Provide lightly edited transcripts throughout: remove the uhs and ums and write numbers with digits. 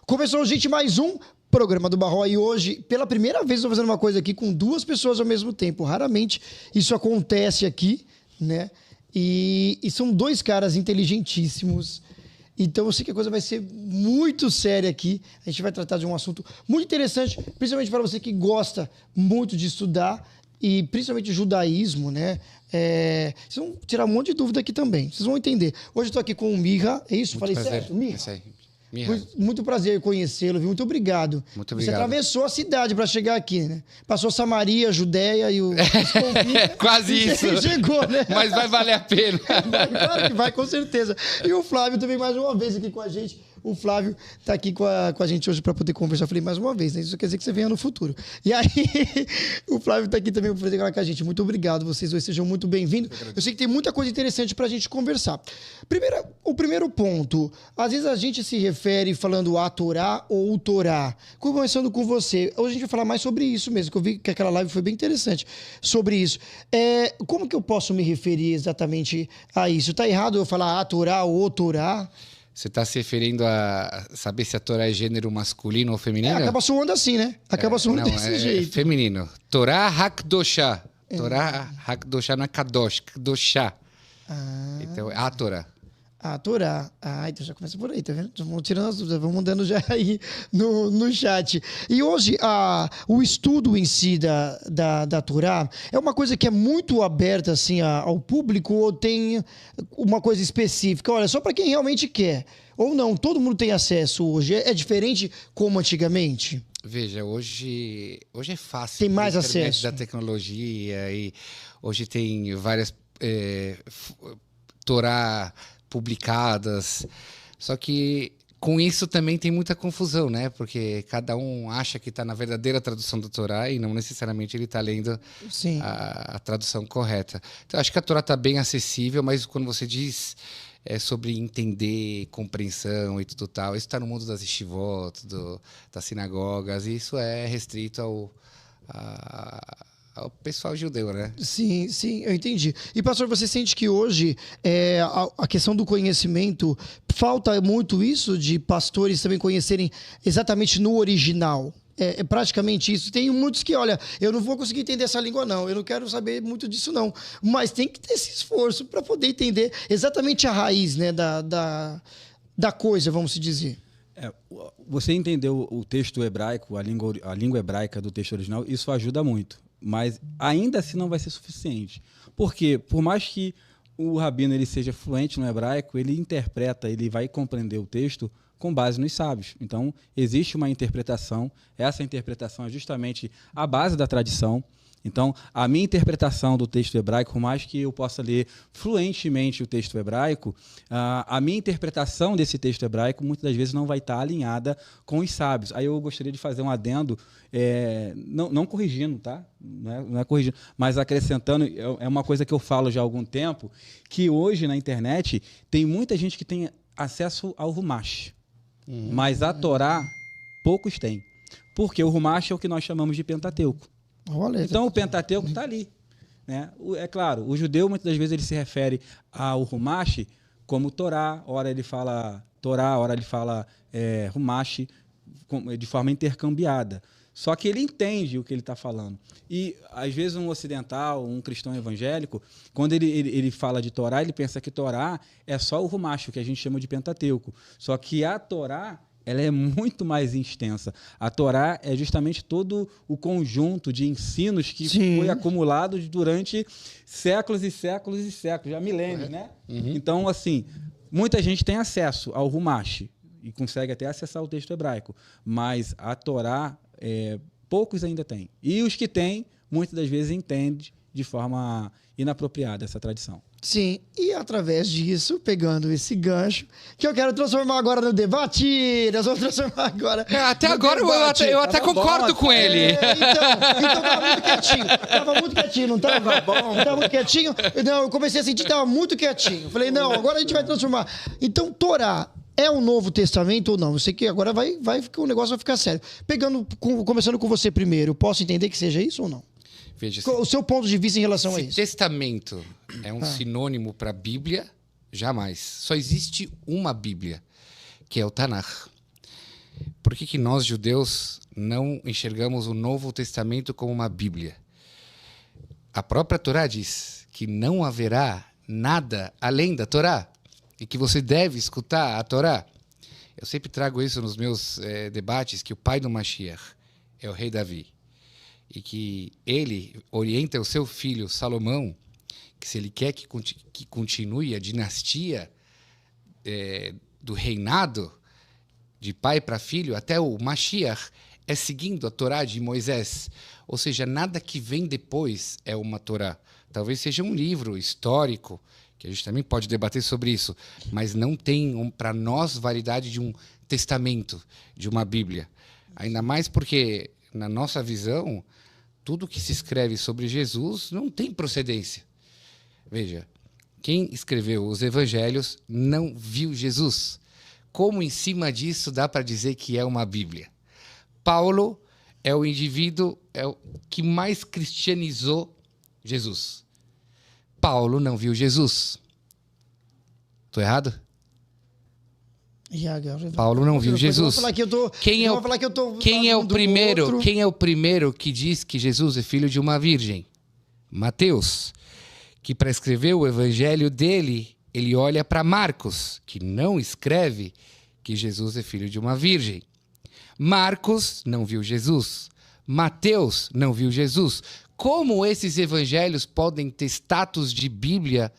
Começou, gente, mais um programa do Barro. E hoje, pela primeira vez, estou fazendo uma coisa aqui com duas pessoas ao mesmo tempo. Raramente isso acontece aqui, né? E são dois caras inteligentíssimos. Então eu sei que a coisa vai ser muito séria aqui. A gente vai tratar de um assunto muito interessante, principalmente para você que gosta muito de estudar e principalmente judaísmo, né? Vocês vão tirar um monte de dúvida aqui também. Vocês vão entender. Hoje eu estou aqui com o Mirra. É isso? Muito Falei prazer. certo? Mirra? Isso aí. Mirra. Muito prazer conhecê-lo, viu? Muito obrigado. Muito obrigado. Você atravessou a cidade para chegar aqui, né? Passou Samaria, Judéia e o... Quase isso. E chegou, né? Mas vai valer a pena. Claro que vai, com certeza. E o Flávio também, mais uma vez, aqui com a gente. O Flávio está aqui com a gente hoje para poder conversar. Eu falei mais uma vez, né? Isso quer dizer que você venha no futuro. E aí, o Flávio está aqui também para poder falar com a gente. Muito obrigado, vocês dois sejam muito bem-vindos. Eu sei que tem muita coisa interessante para a gente conversar. O primeiro ponto, às vezes a gente se refere falando a Torá ou o Torá. Começando com você, hoje a gente vai falar mais sobre isso mesmo, que eu vi que aquela live foi bem interessante sobre isso. Como que eu posso me referir exatamente a isso? Tá errado eu falar a Torá ou o Torá? Você está se referindo a saber se a Torá é gênero masculino ou feminino? Acaba soando assim, né? Acaba soando desse jeito. Feminino. Torá Hakdoshá. Torá Hakdoshá não é Kadosh, Kadoshá. Então é a Torá. A Torá. Então já começa por aí, tá vendo? Vamos tirando as dúvidas, vamos mandando já aí no chat. E hoje, o estudo em si da Torá é uma coisa que é muito aberta assim, ao público ou tem uma coisa específica? Olha, só para quem realmente quer. Ou não, todo mundo tem acesso hoje. É diferente como antigamente? Veja, hoje é fácil. Tem mais acesso. Da tecnologia e hoje tem várias Torá publicadas, só que com isso também tem muita confusão, né? Porque cada um acha que está na verdadeira tradução da Torá e não necessariamente ele está lendo a tradução correta. Então, acho que a Torá está bem acessível, mas quando você diz sobre entender, compreensão e tudo tal, isso está no mundo das yeshivot, das sinagogas, e isso é restrito ao pessoal judeu, né? Sim, eu entendi. E, pastor, você sente que hoje a questão do conhecimento, falta muito isso de pastores também conhecerem exatamente no original? É praticamente isso. Tem muitos que, olha, eu não vou conseguir entender essa língua, não. Eu não quero saber muito disso, não. Mas tem que ter esse esforço para poder entender exatamente a raiz, né, da coisa, vamos dizer. Você entendeu o texto hebraico, a língua hebraica do texto original, isso ajuda muito. Mas ainda assim não vai ser suficiente. Porque, por mais que o rabino ele seja fluente no hebraico, ele interpreta, ele vai compreender o texto com base nos sábios. Então, existe uma interpretação. Essa interpretação é justamente a base da tradição. Então, a minha interpretação do texto hebraico, por mais que eu possa ler fluentemente o texto hebraico, a minha interpretação desse texto hebraico muitas das vezes não vai estar alinhada com os sábios. Aí eu gostaria de fazer um adendo, não corrigindo, tá? Não é corrigindo, mas acrescentando, é uma coisa que eu falo já há algum tempo, que hoje na internet tem muita gente que tem acesso ao Rumash, mas a Torá poucos têm. Porque o Rumash é o que nós chamamos de Pentateuco. Olha, então o Pentateuco está ali, né? É claro, o judeu muitas das vezes ele se refere ao Rumash como Torá, ora ele fala Torá, ora ele fala Rumash, de forma intercambiada. Só que ele entende o que ele está falando. E, às vezes, um ocidental, um cristão evangélico, quando ele fala de Torá, ele pensa que Torá é só o Rumash, que a gente chama de Pentateuco. Só que a Torá ela é muito mais extensa. A Torá é justamente todo o conjunto de ensinos que foi acumulado durante séculos e séculos e séculos, já milênios, né? Então, assim, muita gente tem acesso ao Rumash e consegue até acessar o texto hebraico, mas a Torá, poucos ainda têm. E os que têm, muitas das vezes entendem de forma inapropriada essa tradição. Sim, e através disso, pegando esse gancho, que eu quero transformar agora no debate, nós vamos transformar agora. Até agora eu até concordo com ele. Então tava muito quietinho, não tava? Tava muito quietinho. Não, eu comecei a sentir que tava muito quietinho. Falei, não, agora a gente vai transformar. Então, Torá é o Novo Testamento ou não? Eu sei que agora o negócio vai ficar sério. Começando com você primeiro, posso entender que seja isso ou não? Veja, o seu ponto de vista em relação a isso? Testamento é um sinônimo para Bíblia, jamais. Só existe uma Bíblia, que é o Tanakh. por que nós, judeus, não enxergamos o Novo Testamento como uma Bíblia? A própria Torá diz que não haverá nada além da Torá e que você deve escutar a Torá. Eu sempre trago isso nos meus debates, que o pai do Mashiach é o rei Davi. E que ele orienta o seu filho Salomão, que se ele quer que continue a dinastia do reinado, de pai para filho, até o Mashiach, é seguindo a Torá de Moisés. Ou seja, nada que vem depois é uma Torá. Talvez seja um livro histórico, que a gente também pode debater sobre isso, mas não tem, para nós, validade de um testamento, de uma Bíblia. Ainda mais porque, na nossa visão, tudo que se escreve sobre Jesus não tem procedência. Veja, quem escreveu os evangelhos não viu Jesus. Como em cima disso dá para dizer que é uma Bíblia? Paulo é o indivíduo que mais cristianizou Jesus. Paulo não viu Jesus. Estou errado? Paulo não viu Jesus. Quem é o primeiro que diz que Jesus é filho de uma virgem? Mateus, que para escrever o evangelho dele, ele olha para Marcos, que não escreve que Jesus é filho de uma virgem. Marcos não viu Jesus. Mateus não viu Jesus. Como esses evangelhos podem ter status de Bíblia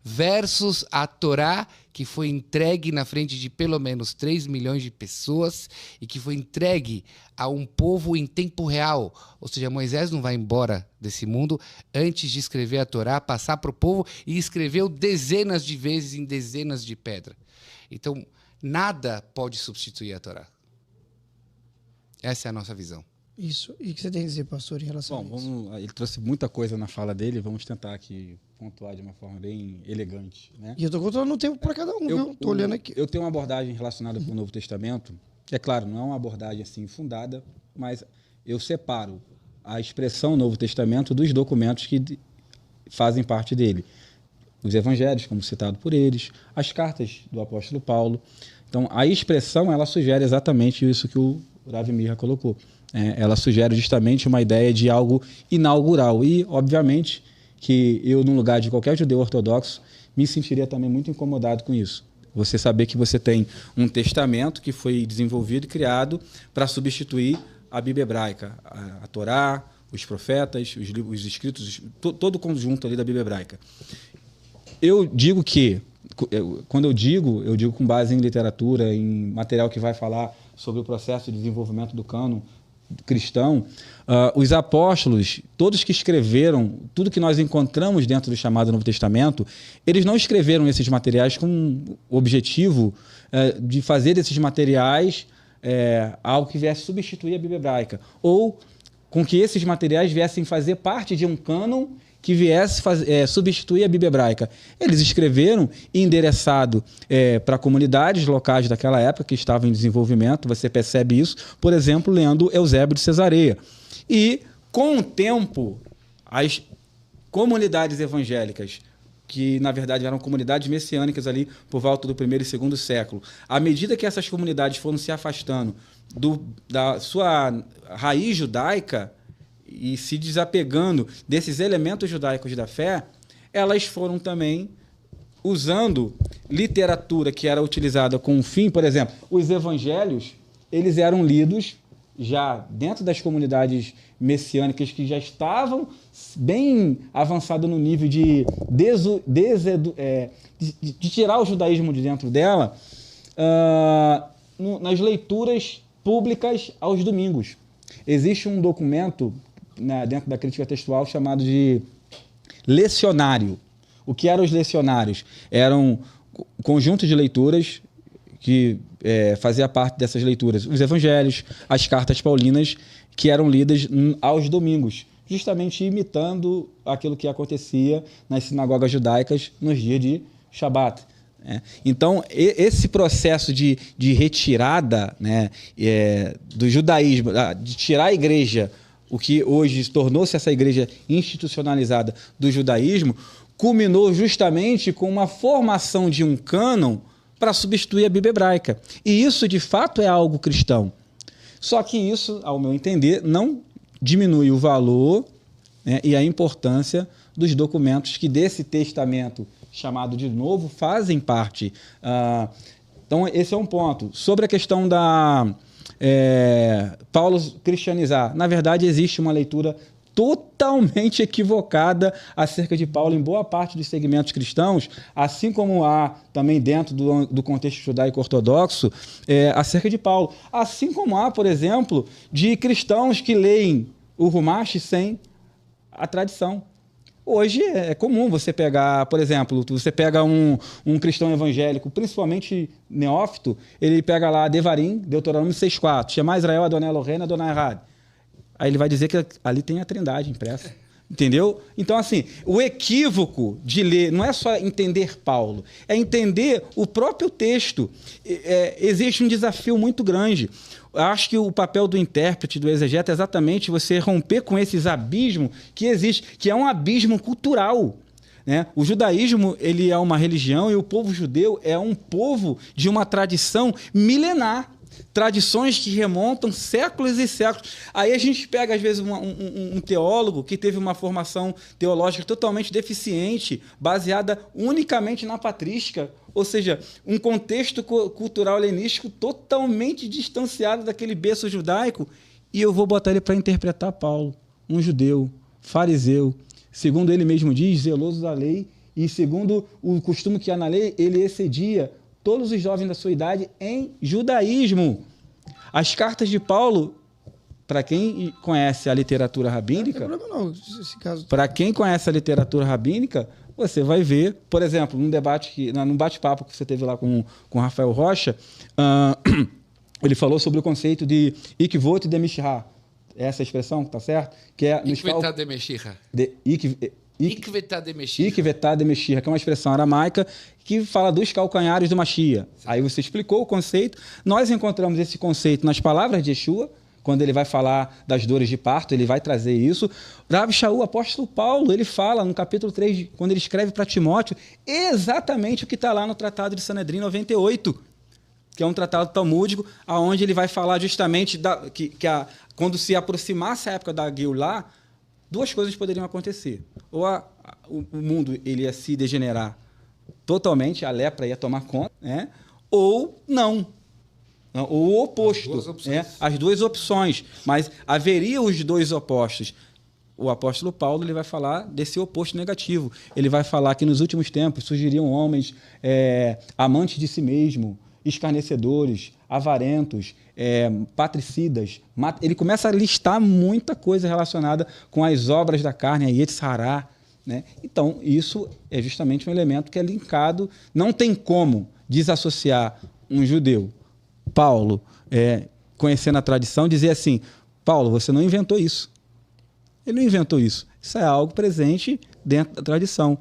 versus a Torá, que foi entregue na frente de pelo menos 3 milhões de pessoas e que foi entregue a um povo em tempo real? Ou seja, Moisés não vai embora desse mundo antes de escrever a Torá, passar para o povo, e escreveu dezenas de vezes em dezenas de pedras. Então, nada pode substituir a Torá. Essa é a nossa visão. Isso. E o que você tem a dizer, pastor, em relação a isso? Ele trouxe muita coisa na fala dele, vamos tentar aqui pontuar de uma forma bem elegante, né? E eu estou contando um tempo para cada um, viu? Estou olhando aqui. Eu tenho uma abordagem relacionada com o Novo Testamento, que, é claro, não é uma abordagem assim fundada, mas eu separo a expressão Novo Testamento dos documentos que fazem parte dele. Os evangelhos, como citado por eles, as cartas do apóstolo Paulo. Então, a expressão, ela sugere exatamente isso que o Rav Mirra colocou. Ela sugere justamente uma ideia de algo inaugural. E, obviamente, que eu, no lugar de qualquer judeu ortodoxo, me sentiria também muito incomodado com isso. Você saber que você tem um testamento que foi desenvolvido e criado para substituir a Bíblia hebraica, a Torá, os profetas, os livros, os escritos, todo o conjunto ali da Bíblia hebraica. Eu digo que, quando eu digo com base em literatura, em material que vai falar sobre o processo de desenvolvimento do cânon cristão, os apóstolos, todos que escreveram tudo que nós encontramos dentro do chamado Novo Testamento, eles não escreveram esses materiais com o objetivo de fazer desses materiais algo que viesse substituir a Bíblia hebraica, ou com que esses materiais viessem fazer parte de um cânon que viesse substituir a Bíblia hebraica. Eles escreveram endereçado para comunidades locais daquela época que estavam em desenvolvimento. Você percebe isso, por exemplo, lendo Eusébio de Cesareia. E, com o tempo, as comunidades evangélicas, que na verdade eram comunidades messiânicas ali por volta do 1º e 2º século, à medida que essas comunidades foram se afastando da sua raiz judaica e se desapegando desses elementos judaicos da fé, elas foram também usando literatura que era utilizada com um fim. Por exemplo, os evangelhos, eles eram lidos já dentro das comunidades messiânicas que já estavam bem avançadas no nível de tirar o judaísmo de dentro dela, nas leituras públicas aos domingos. Existe um documento dentro da crítica textual chamado de lecionário. O que eram os lecionários? Eram conjuntos de leituras que fazia parte dessas leituras os evangelhos, as cartas paulinas, que eram lidas aos domingos, justamente imitando aquilo que acontecia nas sinagogas judaicas nos dias de Shabat. Então, esse processo de retirada, né, do judaísmo, de tirar a igreja, o que hoje tornou-se essa igreja institucionalizada do judaísmo, culminou justamente com uma formação de um cânon para substituir a Bíblia hebraica. E isso, de fato, é algo cristão. Só que isso, ao meu entender, não diminui o valor, né, e a importância dos documentos que desse testamento chamado de Novo fazem parte. Então, esse é um ponto. Sobre a questão da Paulo cristianizar, na verdade, existe uma leitura totalmente equivocada acerca de Paulo em boa parte dos segmentos cristãos, assim como há também dentro do contexto judaico ortodoxo, acerca de Paulo. Assim como há, por exemplo, de cristãos que leem o Rumash sem a tradição. Hoje é comum você pegar, por exemplo, você pega um cristão evangélico, principalmente neófito, ele pega lá Devarim, Deuteronômio 6,4, Shema Israel, Adonai Eloheinu, Adonai Echad. Aí ele vai dizer que ali tem a Trindade impressa. Entendeu? Então, assim, o equívoco de ler não é só entender Paulo, é entender o próprio texto. Existe um desafio muito grande. Eu acho que o papel do intérprete, do exegeta, é exatamente você romper com esses abismos que existem, que é um abismo cultural. Né? O judaísmo, ele é uma religião, e o povo judeu é um povo de uma tradição milenar. Tradições que remontam séculos e séculos. Aí a gente pega, às vezes, um teólogo que teve uma formação teológica totalmente deficiente, baseada unicamente na patrística, ou seja, um contexto cultural helenístico totalmente distanciado daquele berço judaico, e eu vou botar ele para interpretar Paulo, um judeu, fariseu, segundo ele mesmo diz, zeloso da lei, e segundo o costume que há na lei, ele excedia todos os jovens da sua idade em judaísmo. As cartas de Paulo, para quem conhece a literatura rabínica, para quem conhece a literatura rabínica, você vai ver, por exemplo, num bate-papo que você teve lá com Rafael Rocha, ele falou sobre o conceito de ikvot de mishra. Essa expressão, tá certo? Que é Ikvetá de meshira. Ikvetá de meshira. Ikvetá de meshira, que é uma expressão aramaica que fala dos calcanhares do Mashiach. Aí você explicou o conceito. Nós encontramos esse conceito nas palavras de Yeshua, quando ele vai falar das dores de parto, ele vai trazer isso. Rav Shaul, apóstolo Paulo, ele fala no capítulo 3, quando ele escreve para Timóteo, exatamente o que está lá no Tratado de Sanedrim 98, que é um tratado talmúdico, onde ele vai falar justamente quando se aproximasse a época da Geulah, duas coisas poderiam acontecer. Ou o mundo ele ia se degenerar totalmente, a lepra ia tomar conta, né? Ou não. Ou o oposto. As duas opções. Mas haveria os dois opostos. O apóstolo Paulo ele vai falar desse oposto negativo. Ele vai falar que nos últimos tempos surgiriam homens amantes de si mesmo, escarnecedores, avarentos, patricidas. Ele começa a listar muita coisa relacionada com as obras da carne, a Yetzirah, né? Então, isso é justamente um elemento que é linkado. Não tem como desassociar um judeu, Paulo, conhecendo a tradição, dizer assim, Paulo, você não inventou isso. Ele não inventou isso. Isso é algo presente dentro da tradição.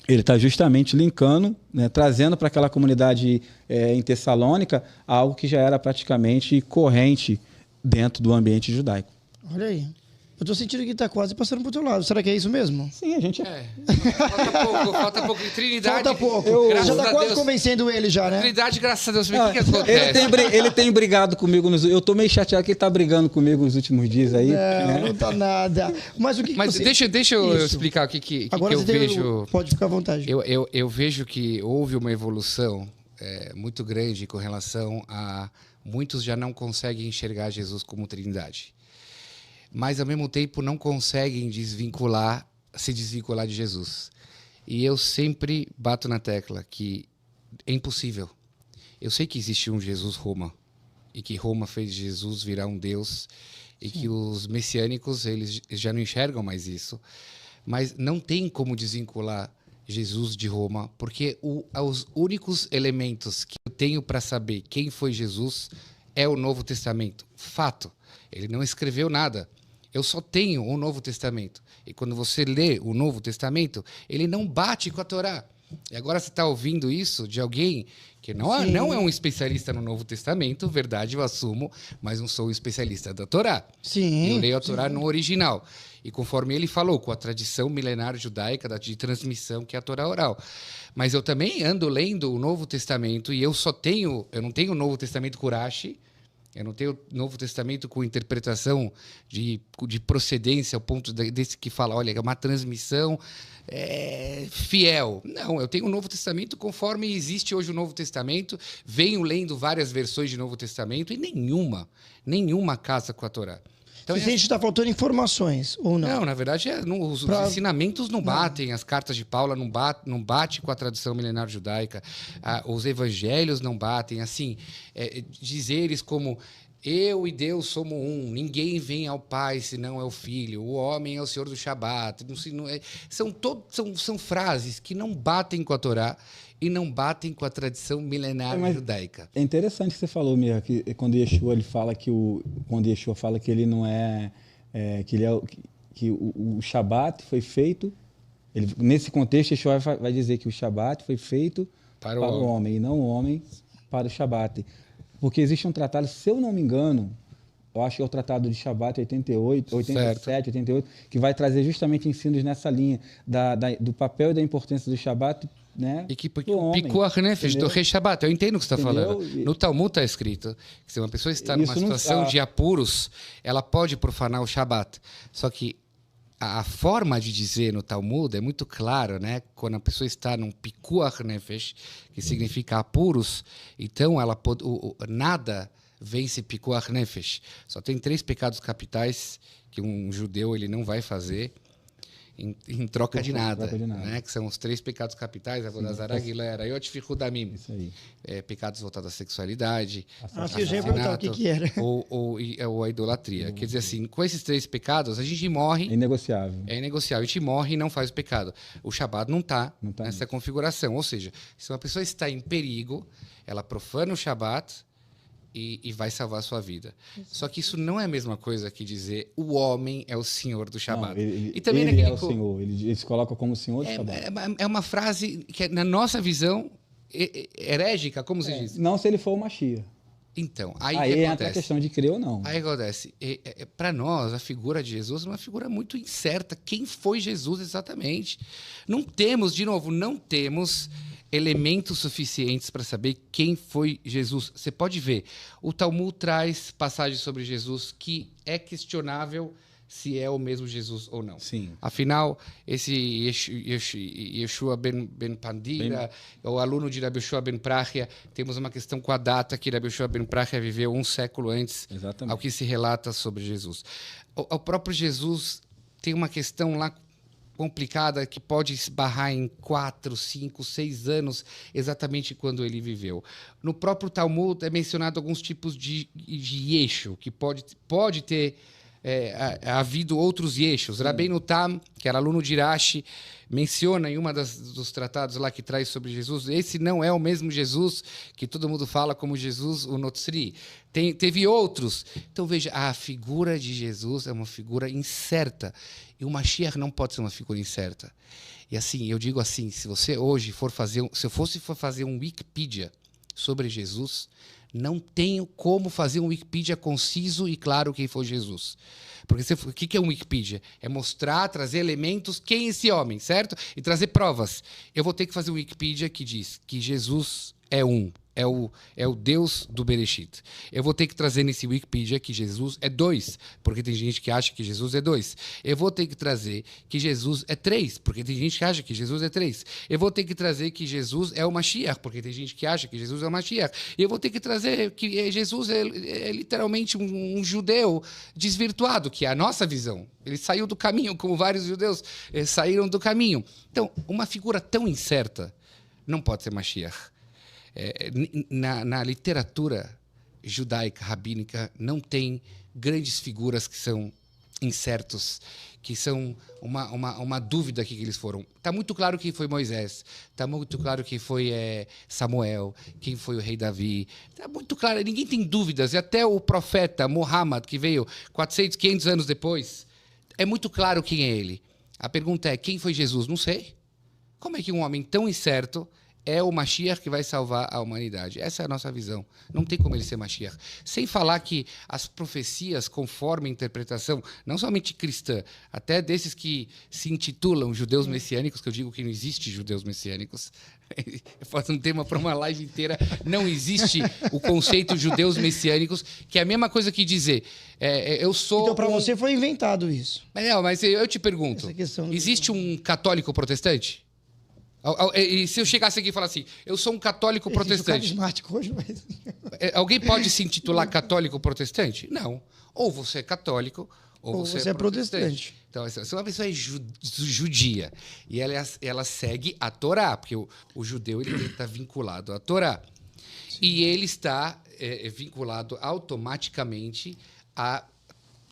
Ele está justamente linkando, né, trazendo para aquela comunidade em Tessalônica algo que já era praticamente corrente dentro do ambiente judaico. Olha aí. Eu estou sentindo que está quase passando para o outro lado. Será que é isso mesmo? Sim, a gente Falta pouco. Trindade. Falta pouco. Já está quase convencendo ele já, né? Trindade, graças a Deus. O que acontece? Ele tem brigado comigo. Eu estou meio chateado que ele está brigando comigo nos últimos dias aí. Não está nada. Mas o que você... deixa eu explicar o que eu vejo. Pode ficar à vontade. Eu vejo que houve uma evolução muito grande com relação a... Muitos já não conseguem enxergar Jesus como Trindade. Mas, ao mesmo tempo, não conseguem se desvincular de Jesus. E eu sempre bato na tecla que é impossível. Eu sei que existe um Jesus Roma, e que Roma fez Jesus virar um Deus, e que os messiânicos eles já não enxergam mais isso. Mas não tem como desvincular Jesus de Roma, porque os únicos elementos que eu tenho para saber quem foi Jesus é o Novo Testamento. Fato. Ele não escreveu nada. Eu só tenho o Novo Testamento. E quando você lê o Novo Testamento, ele não bate com a Torá. E agora você está ouvindo isso de alguém que não é um especialista no Novo Testamento, verdade, eu assumo, mas não sou um especialista da Torá. Sim. Eu leio a Torá no original. E conforme ele falou, com a tradição milenar judaica de transmissão, que é a Torá oral. Mas eu também ando lendo o Novo Testamento e eu não tenho o Novo Testamento Kurashi, eu não tenho o Novo Testamento com interpretação de procedência, ao ponto desse que fala, olha, é uma transmissão fiel. Não, eu tenho o Novo Testamento conforme existe hoje o Novo Testamento, venho lendo várias versões de Novo Testamento e nenhuma casa com a Torá. Então, Se a gente está faltando informações, ou não? Não, na verdade, os ensinamentos não batem, as cartas de Paulo não bate com a tradição milenar judaica, os evangelhos não batem, assim, dizeres como eu e Deus somos um, ninguém vem ao Pai senão é o Filho, o homem é o Senhor do Shabat, são frases que não batem com a Torá e não batem com a tradição milenar judaica. É interessante que você falou, Mira, que quando Yeshua ele fala quando Yeshua fala que ele não que o Shabat foi feito, nesse contexto Yeshua vai dizer que o Shabat foi feito para o homem e não o homem para o Shabat. Porque existe um tratado, se eu não me engano, eu acho que é o Tratado de Shabat 87, 88, que vai trazer justamente ensinos nessa linha do papel e da importância do Shabat, né? E que Pikuach Nefesh do Rei Shabat, eu entendo o que você está falando. No Talmud está escrito que se uma pessoa está numa situação de apuros, ela pode profanar o Shabat. Só que a forma de dizer no Talmud é muito claro, né? Quando a pessoa está num Pikuach Nefesh, que significa apuros, então nada vence Pikuach Nefesh. Só tem 3 pecados capitais que um judeu ele não vai fazer em troca de nada, né? Que são os 3 pecados capitais, Avodazará, Guilera, Yot Fichu Damim. Isso aí. Pecados voltados à sexualidade, assassinato, que era. ou a idolatria. Quer dizer assim, com esses 3 pecados, a gente morre... É inegociável. É inegociável. A gente morre e não faz o pecado. O Shabat não está nessa configuração. Ou seja, se uma pessoa está em perigo, ela profana o Shabat e vai salvar a sua vida. Só que isso não é a mesma coisa que dizer o homem é o senhor do Shabat. E também ele é o senhor, ele se coloca como o senhor do Shabat. É uma frase que, na nossa visão, herégica, como se diz? Não se ele for o Mashiach. Então, aí entra a questão de crer ou não. Aí acontece. Para nós, a figura de Jesus é uma figura muito incerta. Quem foi Jesus exatamente? Não temos elementos suficientes para saber quem foi Jesus. Você pode ver, o Talmud traz passagens sobre Jesus que é questionável se é o mesmo Jesus ou não. Sim. Afinal, esse Yeshua ben Pandira, o aluno de Rabbi Yoshua ben Prachia, temos uma questão com a data que Rabbi Yoshua ben Prachia viveu 1 século antes, ao que se relata sobre Jesus. O próprio Jesus tem uma questão lá complicada que pode esbarrar em 4, 5, 6 anos, exatamente quando ele viveu. No próprio Talmud é mencionado alguns tipos de Yeshu, que pode ter havido outros Yeshus. Rabbeinu Tam, que era aluno de Rashi, menciona em dos tratados lá que traz sobre Jesus, esse não é o mesmo Jesus que todo mundo fala como Jesus, o Notzri. Teve outros. Então, veja, a figura de Jesus é uma figura incerta. E o Mashiach não pode ser uma figura incerta. E assim, eu digo assim, se você hoje se eu fosse fazer um Wikipedia sobre Jesus, não tenho como fazer um Wikipedia conciso e claro quem foi Jesus. Porque o que é um Wikipedia? É mostrar, trazer elementos, quem é esse homem, certo? E trazer provas. Eu vou ter que fazer um Wikipedia que diz que Jesus é um. É o Deus do Bereshit. Eu vou ter que trazer nesse Wikipedia que Jesus é 2, porque tem gente que acha que Jesus é 2. Eu vou ter que trazer que Jesus é 3, porque tem gente que acha que Jesus é 3. Eu vou ter que trazer que Jesus é o Mashiach, porque tem gente que acha que Jesus é o Mashiach. E eu vou ter que trazer que Jesus é literalmente um judeu desvirtuado, que é a nossa visão. Ele saiu do caminho, como vários judeus saíram do caminho. Então, uma figura tão incerta não pode ser Mashiach. Na literatura judaica, rabínica, não tem grandes figuras que são incertos, que são uma dúvida que eles foram. Está muito claro quem foi Moisés, está muito claro quem foi Samuel, quem foi o rei Davi. Está muito claro, ninguém tem dúvidas. E até o profeta Muhammad, que veio 400, 500 anos depois, é muito claro quem é ele. A pergunta é, quem foi Jesus? Não sei. Como é que um homem tão incerto é o Mashiach que vai salvar a humanidade? Essa é a nossa visão. Não tem como ele ser Mashiach. Sem falar que as profecias, conforme a interpretação, não somente cristã, até desses que se intitulam judeus messiânicos, que eu digo que não existe judeus messiânicos. Eu faço um tema para uma live inteira. Não existe o conceito judeus messiânicos, que é a mesma coisa que dizer eu sou... Então, para você foi inventado isso. Mas eu te pergunto, existe um católico protestante? E se eu chegasse aqui e falar assim, eu sou um católico protestante. Hoje, mas... Alguém pode se intitular católico protestante? Não. Ou você é católico, ou você é protestante. Então, se uma pessoa é judia e ela segue a Torá, porque o judeu ele está vinculado à Torá. Sim. E ele está vinculado automaticamente à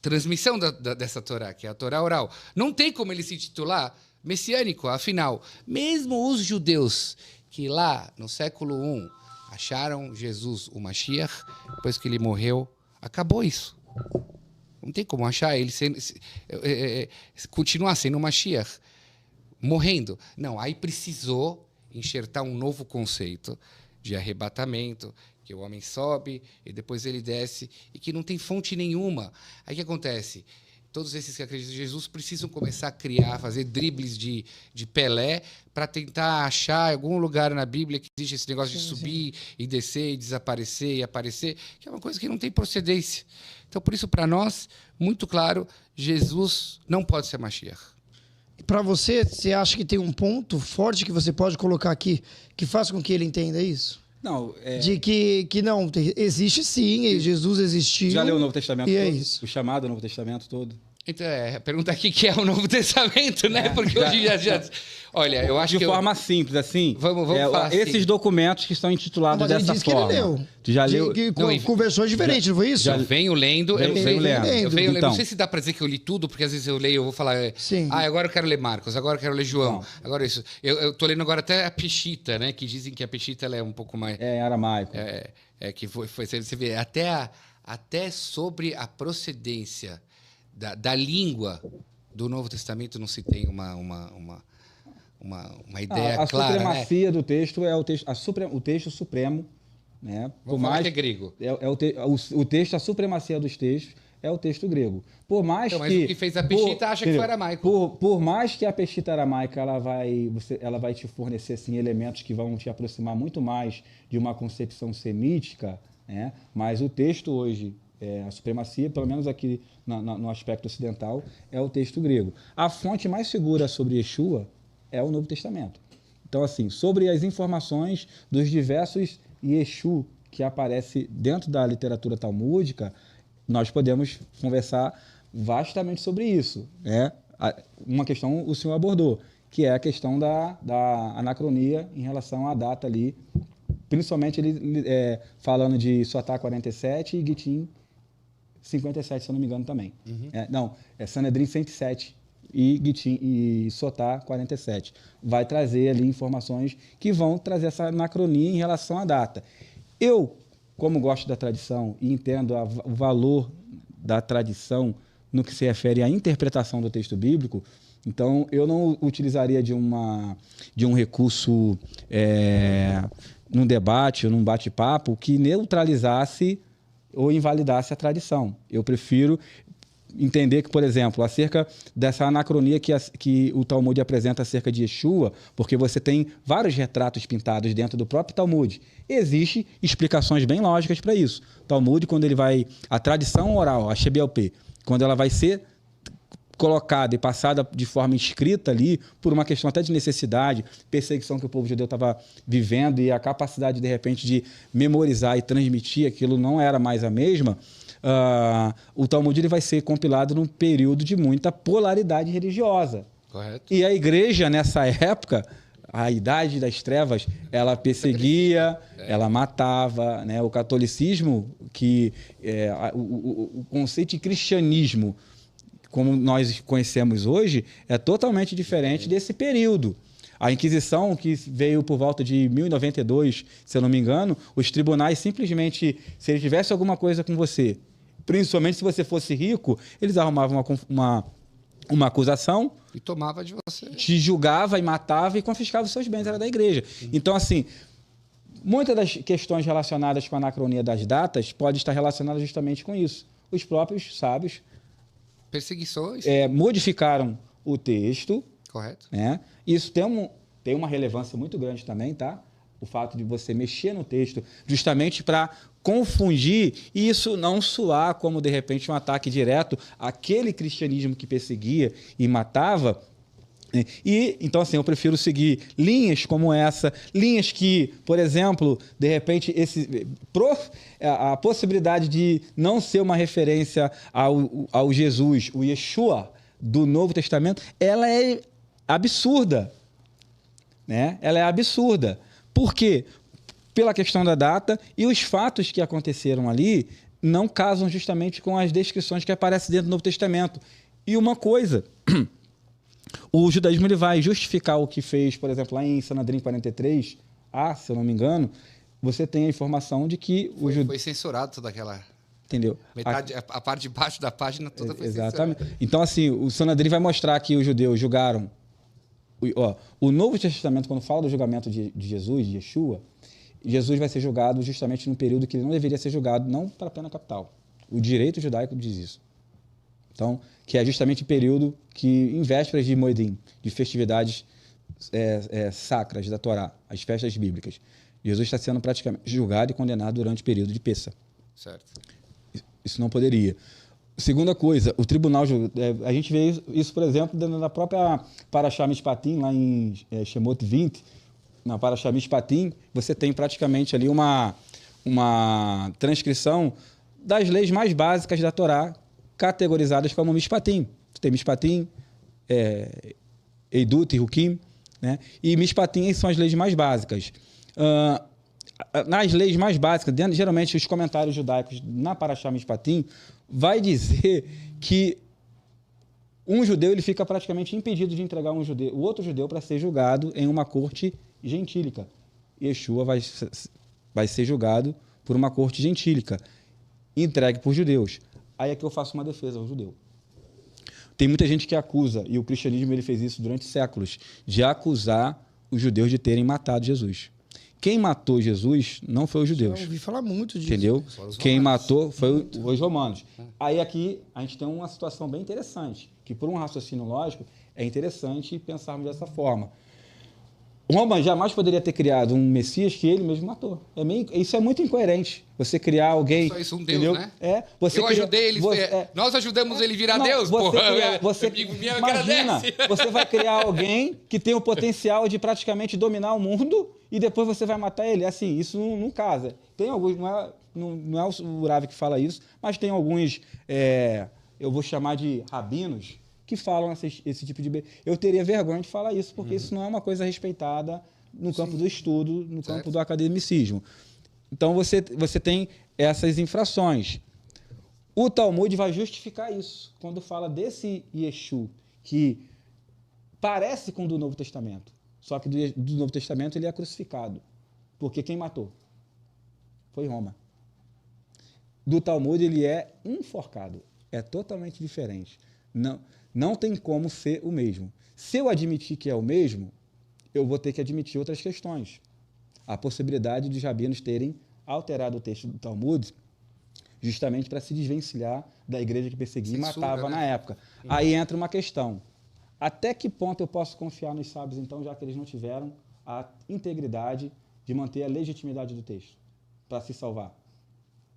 transmissão dessa Torá, que é a Torá oral. Não tem como ele se intitular messiânico, afinal, mesmo os judeus que lá no século I acharam Jesus o Mashiach, depois que ele morreu, acabou isso. Não tem como achar ele continuar sendo o Mashiach, morrendo. Não, aí precisou enxertar um novo conceito de arrebatamento, que o homem sobe e depois ele desce, e que não tem fonte nenhuma. Aí o que acontece? Todos esses que acreditam em Jesus precisam começar a criar, fazer dribles de Pelé para tentar achar algum lugar na Bíblia que existe esse negócio de subir e descer e desaparecer e aparecer, que é uma coisa que não tem procedência. Então, por isso, para nós, muito claro, Jesus não pode ser Mashiach. Para você, você acha que tem um ponto forte que você pode colocar aqui que faça com que ele entenda isso? Não, de que não, existe sim, Jesus existiu. Já leu o Novo Testamento e todo? É isso. O chamado Novo Testamento todo? Então, a pergunta aqui que é o Novo Testamento, né? Porque hoje já... Olha, eu acho de forma simples, assim. Vamos falar esses assim. documentos que estão intitulados dessa forma. Que ele leu. Já leu? Com versões diferentes, não foi isso? Eu venho lendo. Eu venho lendo. Então, não sei se dá para dizer que eu li tudo, porque às vezes eu leio, eu vou falar... Sim. Agora eu quero ler Marcos, agora eu quero ler João. Não. Agora isso. Eu tô lendo agora até a Peshita, né? Que dizem que a Peshita ela é um pouco mais... É, em aramaico. Que foi você vê, até sobre a procedência da língua do Novo Testamento não se tem uma ideia a clara. A supremacia do texto é o texto supremo, né? Por mais que é grego. O texto, a supremacia dos textos é o texto grego. Por mais então, mas o que fez a Peshita acha que foi aramaico. Por mais que a Peshita aramaica ela vai te fornecer assim, elementos que vão te aproximar muito mais de uma concepção semítica, né? Mas o texto hoje, a supremacia, pelo menos aqui no aspecto ocidental, é o texto grego. A fonte mais segura sobre Yeshua é o Novo Testamento. Então, assim, sobre as informações dos diversos Yeshu que aparece dentro da literatura talmúdica, nós podemos conversar vastamente sobre isso, né? Uma questão o senhor abordou, que é a questão da anacronia em relação à data ali, principalmente ele falando de Sotá 47 e Gitin 57, se eu não me engano, também. Uhum. Sanedrim 107 e Gitin e Sotá 47. Vai trazer ali informações que vão trazer essa anacronia em relação à data. Eu, como gosto da tradição e entendo o valor da tradição no que se refere à interpretação do texto bíblico, então eu não utilizaria de um recurso num debate ou num bate-papo que neutralizasse ou invalidasse a tradição. Eu prefiro entender que, por exemplo, acerca dessa anacronia que o Talmud apresenta acerca de Yeshua, porque você tem vários retratos pintados dentro do próprio Talmud. Existem explicações bem lógicas para isso. Talmud, quando ele vai... A tradição oral, a Shebialpé, quando ela vai ser colocada e passada de forma escrita ali, por uma questão até de necessidade, perseguição que o povo judeu estava vivendo e a capacidade, de repente, de memorizar e transmitir aquilo não era mais a mesma, o Talmud ele vai ser compilado num período de muita polaridade religiosa. Correto. E a igreja, nessa época, a idade das trevas, ela perseguia, ela matava, né? O catolicismo, o conceito de cristianismo, como nós conhecemos hoje, é totalmente diferente desse período. A Inquisição, que veio por volta de 1092, se eu não me engano, os tribunais simplesmente, se eles tivessem alguma coisa com você, principalmente se você fosse rico, eles arrumavam uma acusação, e tomava de você. te julgava e matava e confiscava os seus bens, era da igreja. Então, assim, muitas das questões relacionadas com a anacronia das datas pode estar relacionadas justamente com isso. Os próprios sábios Perseguições. Modificaram o texto. Correto. Né? Isso tem uma relevância muito grande também, tá? O fato de você mexer no texto justamente para confundir e isso não soar como, de repente, um ataque direto àquele cristianismo que perseguia e matava. E, então, assim, eu prefiro seguir linhas como essa, linhas que, por exemplo, de repente, a possibilidade de não ser uma referência ao Jesus, o Yeshua do Novo Testamento, ela é absurda. Né? Ela é absurda. Por quê? Pela questão da data e os fatos que aconteceram ali não casam justamente com as descrições que aparecem dentro do Novo Testamento. E uma coisa, o judaísmo ele vai justificar o que fez, por exemplo, lá em Sanedrim 43, se eu não me engano, você tem a informação de que foi censurado toda aquela... Entendeu? A parte de baixo da página toda foi exatamente. censurada. Então, assim, o Sanedrim vai mostrar que os judeus julgaram... O Novo Testamento, quando fala do julgamento de Jesus, de Yeshua, Jesus vai ser julgado justamente num período que ele não deveria ser julgado, não para a pena capital. O direito judaico diz isso. Então, que é justamente o período que, em vésperas de Moedim, de festividades sacras da Torá, as festas bíblicas, Jesus está sendo praticamente julgado e condenado durante o período de Pessa. Certo. Isso não poderia. Segunda coisa, o tribunal... a gente vê isso, por exemplo, dentro da própria Parashá Mishpatim, lá em Shemot 20, na Parashá Mishpatim, você tem praticamente ali uma transcrição das leis mais básicas da Torá, categorizadas como Mishpatim. Você tem Mishpatim, Eidut e Hukim, né? E Mishpatim são as leis mais básicas. Nas leis mais básicas, geralmente os comentários judaicos na Parashá Mishpatim vai dizer que um judeu ele fica praticamente impedido de entregar o outro judeu para ser julgado em uma corte gentílica. Yeshua vai ser julgado por uma corte gentílica, entregue por judeus. Aí é que eu faço uma defesa ao judeu. Tem muita gente que acusa, e o cristianismo ele fez isso durante séculos, de acusar os judeus de terem matado Jesus. Quem matou Jesus não foi os judeus. Eu ouvi falar muito disso. Entendeu? Quem matou foi os romanos. Aí aqui a gente tem uma situação bem interessante, que por um raciocínio lógico é interessante pensarmos dessa forma. Roma jamais poderia ter criado um Messias que ele mesmo matou. Isso é muito incoerente. Você criar alguém... Só isso Deus, entendeu? Né? Ajudei ele... nós ajudamos ele virar Deus, Imagina, você vai criar alguém que tem o potencial de praticamente dominar o mundo e depois você vai matar ele. Assim, isso não casa. Tem alguns... Não é o Rav que fala isso, mas tem alguns... eu vou chamar de rabinos que falam esse tipo de... Eu teria vergonha de falar isso, porque isso não é uma coisa respeitada no campo do estudo, no campo do academicismo. Então, você tem essas infrações. O Talmud vai justificar isso, quando fala desse Yeshu, que parece com o do Novo Testamento, só que do Novo Testamento ele é crucificado, porque quem matou? Foi Roma. Do Talmud ele é enforcado, é totalmente diferente. Não tem como ser o mesmo. Se eu admitir que é o mesmo, eu vou ter que admitir outras questões. A possibilidade dos rabinos terem alterado o texto do Talmud justamente para se desvencilhar da igreja que perseguia e matava na época. Aí entra uma questão. Até que ponto eu posso confiar nos sábios, então, já que eles não tiveram a integridade de manter a legitimidade do texto para se salvar?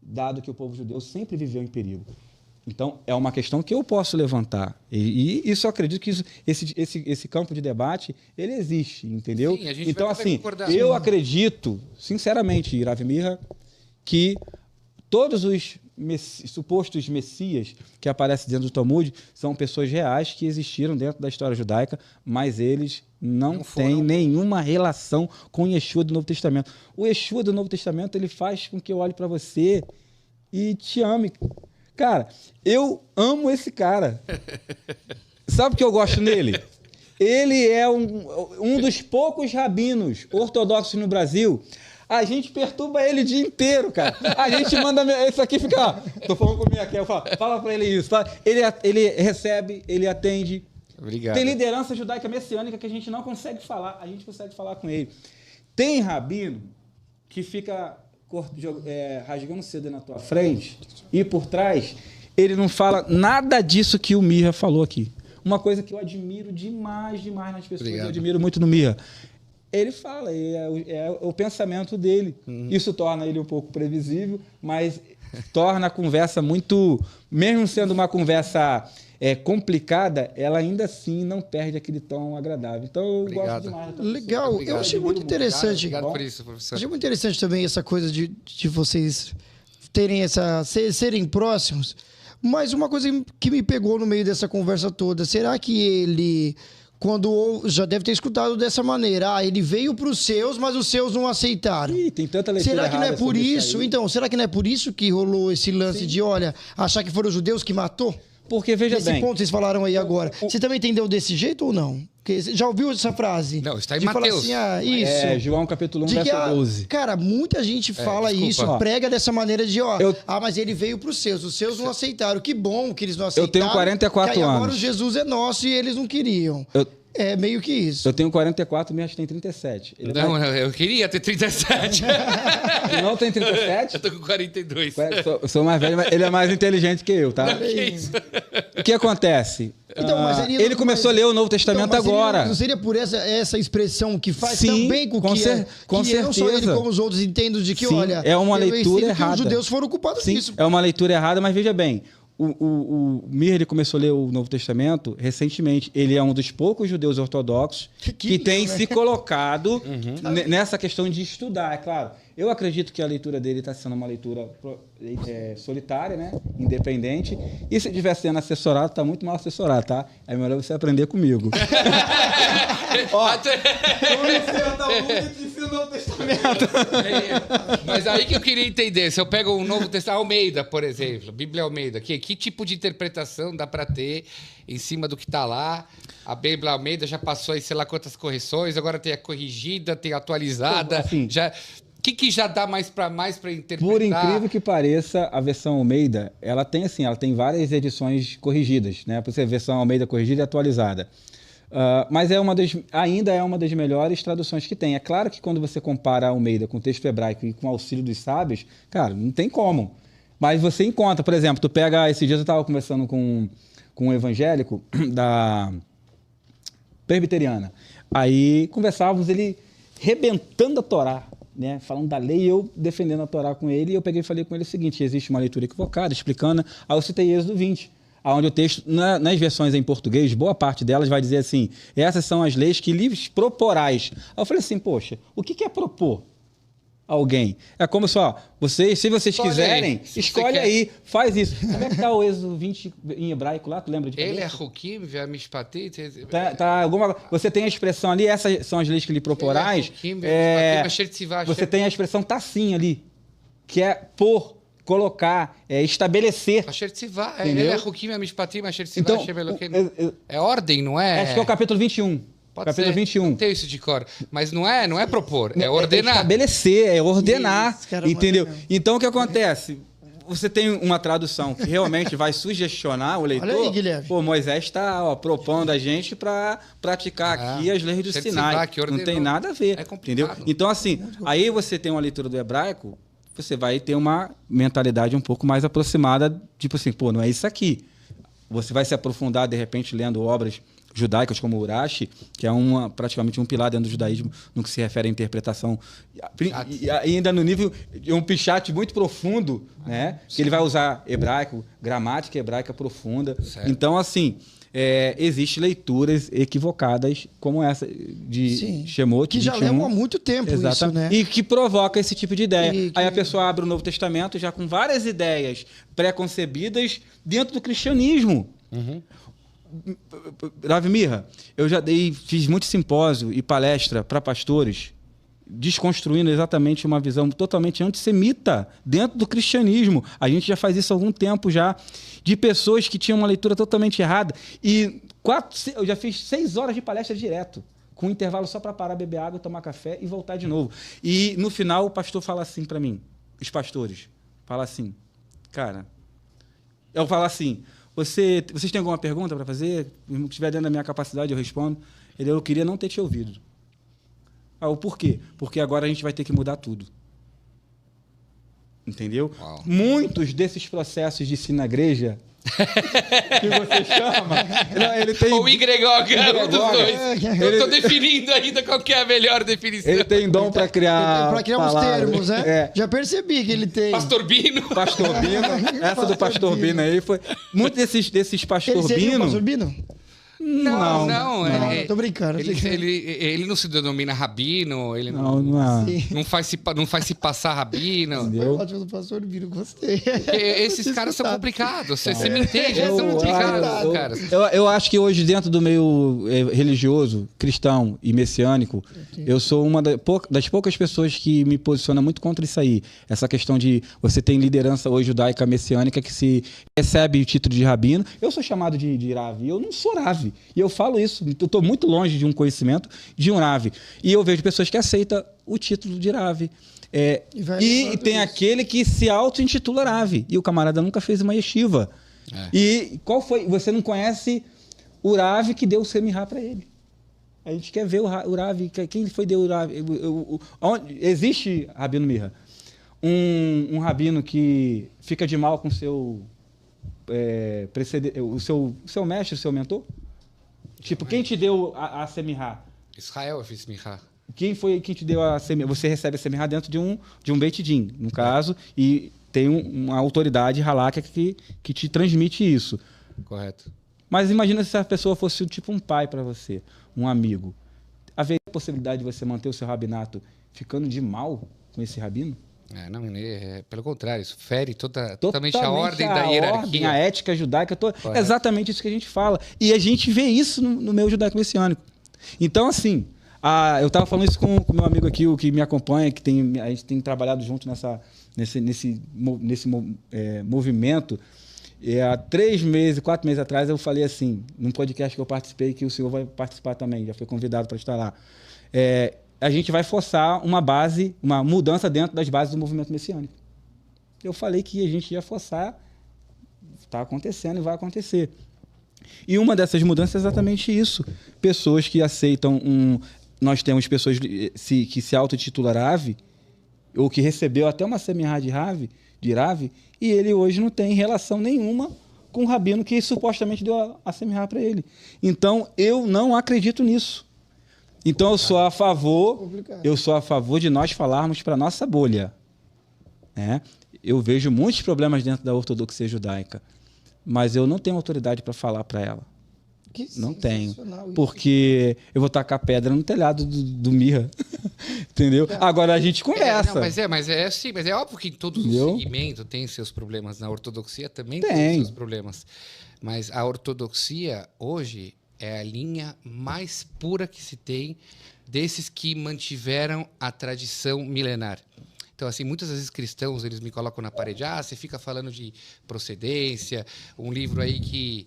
Dado que o povo judeu sempre viveu em perigo. Então, é uma questão que eu posso levantar. E isso eu acredito que esse campo de debate, ele existe, entendeu? Sim, a gente então, vai assim, concordar. eu acredito, sinceramente, Rav Mirra, que todos os supostos messias que aparecem dentro do Talmud são pessoas reais que existiram dentro da história judaica, mas eles não têm nenhuma relação com o Yeshua do Novo Testamento. O Yeshua do Novo Testamento, ele faz com que eu olhe para você e te ame. Cara, eu amo esse cara. Sabe o que eu gosto nele? Ele é um dos poucos rabinos ortodoxos no Brasil A gente perturba ele o dia inteiro, cara. A gente manda... Isso aqui fica... Ó, tô falando comigo aqui. Eu falo, fala pra ele isso. Ele recebe, ele atende. Obrigado. Tem liderança judaica messiânica que a gente não consegue falar. A gente consegue falar com ele. Tem rabino que fica rasgando seda na tua frente e por trás ele não fala nada disso que o Mirra falou aqui. Uma coisa que eu admiro demais nas pessoas. Obrigado. Eu admiro muito no Mirra. Ele fala, é o pensamento dele. Isso torna ele um pouco previsível, mas torna a conversa muito... Mesmo sendo uma conversa complicada, ela ainda assim não perde aquele tom agradável. Então, eu gosto demais. Legal, eu achei muito interessante. Obrigado por isso, professor. Achei muito interessante também essa coisa de vocês terem serem próximos. Mas uma coisa que me pegou no meio dessa conversa toda, será que ele... já deve ter escutado dessa maneira. Ele veio para os seus, mas os seus não aceitaram. Ih, tem tanta leitura Será que não é por isso? aí. Então, será que não é por isso que rolou esse lance de, olha, achar que foram os judeus que matou? Porque, veja Esse bem... ponto vocês falaram aí agora. Você também entendeu desse jeito ou não? Porque já ouviu essa frase? Não, está em de Mateus. Falar assim, isso. João capítulo 1, verso 12. Cara, muita gente fala isso, prega dessa maneira de, mas ele veio para os seus não aceitaram. Que bom que eles não aceitaram. Eu tenho 44 que aí anos. Agora o Jesus é nosso e eles não queriam. É meio que isso. Eu tenho 44, minha tem 37. Eu queria ter 37. Tu não tem 37? Eu tô com 42. Eu sou mais velho, mas ele é mais inteligente que eu, tá? Não, que isso? O que acontece? Então, mas ele começou a ler o Novo Testamento agora. Não seria por essa expressão que faz Sim, também com que certeza. não só ele como os outros entendam de que, Sim, olha... é uma leitura errada. Os judeus foram culpados disso. É uma leitura errada, mas veja bem, o Mir, ele começou a ler o Novo Testamento recentemente. Ele é um dos poucos judeus ortodoxos que tem se colocado nessa questão de estudar, é claro. Eu acredito que a leitura dele está sendo uma leitura solitária, né? Independente. E se estiver sendo assessorado, está muito mal assessorado, tá? É melhor você aprender comigo. Mas aí que eu queria entender. Se eu pego um Novo Testamento, Almeida, por exemplo, Bíblia Almeida, que tipo de interpretação dá para ter em cima do que está lá? A Bíblia Almeida já passou aí sei lá quantas correções, agora tem a corrigida, tem a atualizada. Assim, O que já dá mais para interpretar? Por incrível que pareça, a versão Almeida, ela tem várias edições corrigidas, né? Por ser a versão Almeida corrigida e atualizada. Mas ainda é uma das melhores traduções que tem. É claro que quando você compara a Almeida com o texto hebraico e com o auxílio dos sábios, cara, não tem como. Mas você encontra, por exemplo, esses dias eu estava conversando com um evangélico da presbiteriana. Aí conversávamos, ele rebentando a Torá, né, falando da lei, eu defendendo a Torá com ele, e eu peguei e falei com ele o seguinte: existe uma leitura equivocada, explicando. Aí eu citei Êxodo 20, onde o texto, nas versões em português, boa parte delas vai dizer assim: essas são as leis que lhes proporás. Aí eu falei assim: poxa, o que é propor alguém? É como só, se vocês quiserem, escolhe aí, faz isso. Como é que está o Êxodo 20 em hebraico lá? Tu lembra de Ele é Hukim, Mishpatim. Você tem a expressão ali, essas são as leis que lhe proporás. Você tem a expressão tassim ali, que é por, colocar, estabelecer. Ele é Hukim, Mishpatim, então, é ordem, não é? Acho que é o capítulo 21. Capítulo 21. Não tenho isso de cor. Mas não é propor, é ordenar. É estabelecer, é ordenar. Isso, cara, entendeu? Então, o que acontece? Você tem uma tradução que realmente vai sugestionar o leitor. Olha aí, Guilherme. Pô, Moisés está propondo a gente para praticar aqui as leis do Sinai. Não tem nada a ver. Entendeu? Então, assim, aí você tem uma leitura do hebraico, você vai ter uma mentalidade um pouco mais aproximada, tipo assim, pô, não é isso aqui. Você vai se aprofundar, de repente, lendo obras judaicas como Urashi, que é praticamente um pilar dentro do judaísmo no que se refere à interpretação, e ainda no nível de um pichat muito profundo, né? Que ele vai usar hebraico, gramática hebraica profunda. Certo. Então, assim, existem leituras equivocadas como essa de Shemot. Que já levam há muito tempo. Exatamente. Isso, né? E que provoca esse tipo de ideia. Aí a pessoa abre o Novo Testamento já com várias ideias pré-concebidas dentro do cristianismo. Rav Mirra, eu já fiz muito simpósio e palestra para pastores, desconstruindo exatamente uma visão totalmente antissemita dentro do cristianismo. A gente já faz isso há algum tempo já, de pessoas que tinham uma leitura totalmente errada. E eu já fiz 6 horas de palestra direto. com um intervalo só para parar, beber água, tomar café e voltar de novo. E no final o pastor fala assim para mim, os pastores, fala assim, cara, eu falo assim, vocês têm alguma pergunta para fazer? Se estiver dentro da minha capacidade, eu respondo. Eu queria não ter te ouvido. O porquê? Porque agora a gente vai ter que mudar tudo. Entendeu? Uau. Muitos desses processos de ensino na igreja que você chama, ele tem... Ou igregoga, um dos dois. Eu estou definindo ainda qual que é a melhor definição. Ele tem dom para criar uns termos, né? Já percebi que ele tem. Pastor Bino. Essa do Pastor Bino aí foi... Muitos desses Pastor Bino... Pastor Bino? Não. Tô brincando. Ele não se denomina rabino, ele não faz se passar rabino. Entendeu? Ótimo do Pastor Bino, gostei. Esses caras são complicados. Você me entende? Eles são complicados, cara. Eu acho que hoje, dentro do meio religioso, cristão e messiânico, eu sou uma das poucas pessoas que me posiciona muito contra isso aí. Essa questão de você tem liderança hoje judaica messiânica que se recebe o título de rabino. Eu sou chamado de Ravi. Eu não sou Ravi. E eu falo isso, eu estou muito longe de um conhecimento de um Ravi. E eu vejo pessoas que aceitam o título de Ravi. E tem aquele que se auto-intitula Ravi. E o camarada nunca fez uma yeshiva. E qual foi? Você não conhece o Ravi que deu o Semirá para ele. A gente quer ver o Ravi. Quem foi deu o Ravi? Existe, Rabino Mirra, um rabino que fica de mal com o seu mestre, o seu mentor? Tipo, quem te deu a Semirá? Israel fez Semirá. Quem foi que te deu a Semirá? Você recebe a Semirá dentro de um Beit Din, no caso, e tem uma autoridade halakha que te transmite isso. Correto. Mas imagina se a pessoa fosse tipo um pai para você, um amigo. Haveria a possibilidade de você manter o seu rabinato ficando de mal com esse rabino? Pelo contrário, isso fere totalmente a ordem da hierarquia. A ética judaica, exatamente isso que a gente fala. E a gente vê isso no meio judaico-messiânico. Então, assim, eu estava falando isso com o meu amigo aqui, o que me acompanha, a gente tem trabalhado junto nesse movimento. E há 4 meses atrás, eu falei assim, num podcast que eu participei, que o senhor vai participar também, já foi convidado para estar lá. A gente vai forçar uma mudança dentro das bases do movimento messiânico. Eu falei que a gente ia forçar, está acontecendo e vai acontecer. E uma dessas mudanças é exatamente isso. Pessoas que aceitam nós temos pessoas que se auto-titulam Ravi, ou que recebeu até uma Semirá de Ravi, e ele hoje não tem relação nenhuma com o rabino que supostamente deu a Semirá para ele. Então, eu não acredito nisso. Então eu sou a favor de nós falarmos para a nossa bolha. Eu vejo muitos problemas dentro da ortodoxia judaica, mas eu não tenho autoridade para falar para ela. Não tenho. Porque eu vou tacar pedra no telhado do Mirra. Entendeu? Agora a gente conversa. Mas é óbvio que todo segmento tem seus problemas. Na ortodoxia também tem seus problemas. Mas a ortodoxia hoje é a linha mais pura que se tem desses que mantiveram a tradição milenar. Então, assim, muitas vezes cristãos, eles me colocam na parede, você fica falando de procedência, um livro aí que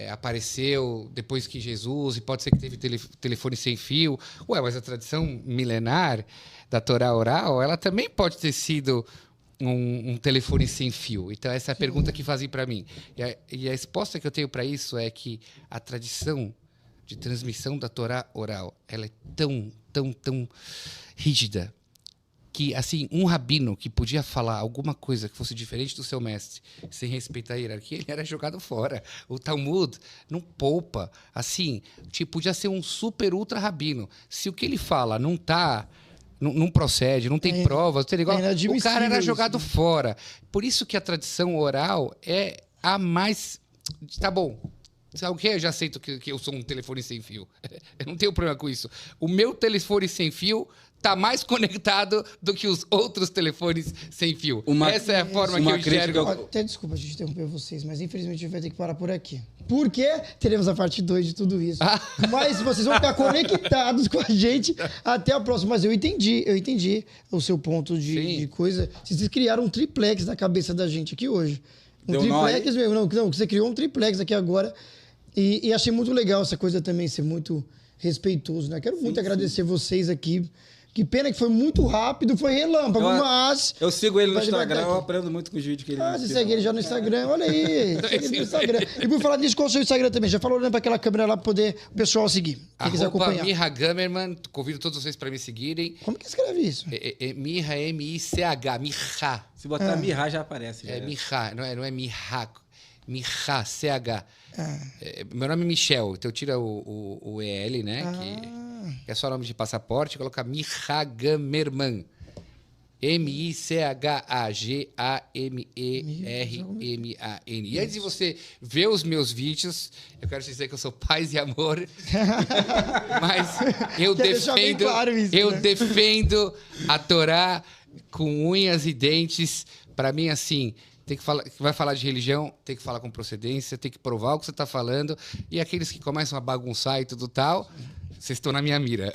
apareceu depois que Jesus, e pode ser que teve telefone sem fio. Mas a tradição milenar da Torá oral, ela também pode ter sido um telefone sem fio. Então, essa é a pergunta que fazem para mim. E a resposta que eu tenho para isso é que a tradição de transmissão da Torá oral, ela é tão, tão, tão rígida que, assim, um rabino que podia falar alguma coisa que fosse diferente do seu mestre, sem respeitar a hierarquia, ele era jogado fora. O Talmud não poupa. Assim, podia ser um super ultra rabino. Se o que ele fala não procede, não tem provas, o cara era jogado fora. Por isso que a tradição oral é a mais... Tá bom, sabe o que? Eu já aceito que eu sou um telefone sem fio. Eu não tenho problema com isso. O meu telefone sem fio está mais conectado do que os outros telefones sem fio. Essa é a forma que eu enxergo. Até desculpa a gente interromper vocês, mas infelizmente a gente vai ter que parar por aqui. Porque teremos a parte 2 de tudo isso. Mas vocês vão ficar conectados com a gente até a próxima. Mas eu entendi o seu ponto de coisa. Vocês criaram um triplex na cabeça da gente aqui hoje. Triplex mesmo. Não, você criou um triplex aqui agora. E achei muito legal essa coisa também ser muito respeitoso, né? Quero muito agradecer vocês aqui. Que pena que foi muito rápido, foi relâmpago, mas... Eu sigo ele no Instagram, eu aprendo muito com os vídeos que ele... você segue ele já no Instagram, olha aí. Segue ele no Instagram. E por falar nisso, qual é o seu Instagram também? Já falou olhando para aquela câmera lá para poder o pessoal seguir. Quem quiser acompanhar. Mirra Gamerman, convido todos vocês para me seguirem. Como que escreve isso? Mirra, M-I-C-H, Mirra. Se botar Mirra já aparece. Já. Mirra, não é Mirra. Mirra, C-H. Meu nome é Michel, então tira o E-L, né? Que é só nome de passaporte, coloca Mirra Gamerman. M-I-C-H-A-G-A-M-E-R-M-A-N. E antes de você ver os meus vídeos, eu quero te dizer que eu sou paz e amor. Mas eu defendo, claro isso, eu defendo a Torá com unhas e dentes. Para mim, assim, vai falar de religião, tem que falar com procedência, tem que provar o que você está falando. E aqueles que começam a bagunçar e tudo tal, vocês estão na minha mira.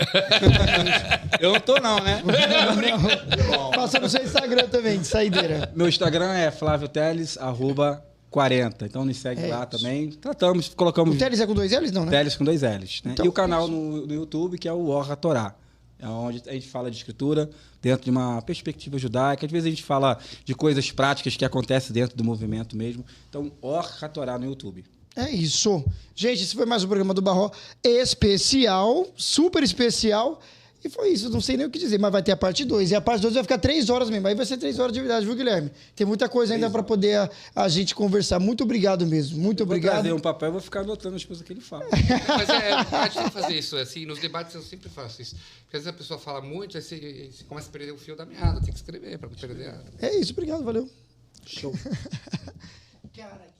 Eu não tô não, né? Não. Passa no seu Instagram também, de saideira. Meu Instagram é FlávioTeles, @40. Então nos segue lá isso. Também. Colocamos... O Teles é com 2 L's, não, né? Teles com 2 L's. Né? Então, e o canal no YouTube, que é o Orra Torá. É onde a gente fala de escritura dentro de uma perspectiva judaica. Às vezes a gente fala de coisas práticas que acontecem dentro do movimento mesmo. Então, Orra Torá no YouTube. É isso. Gente, esse foi mais um programa do Barró especial, super especial. E foi isso, não sei nem o que dizer, mas vai ter a parte 2. E a parte 2 vai ficar 3 horas mesmo. Aí vai ser 3 horas de verdade, viu, Guilherme? Tem muita coisa ainda para poder a gente conversar. Muito obrigado mesmo. Muito obrigado. Vou trazer um papel e vou ficar anotando as coisas que ele fala. Mas a gente tem que fazer isso. Assim, nos debates eu sempre faço isso. Porque às vezes a pessoa fala muito, aí você começa a perder o fio da meada. Tem que escrever para não perder. É isso, obrigado, valeu. Show. Cara,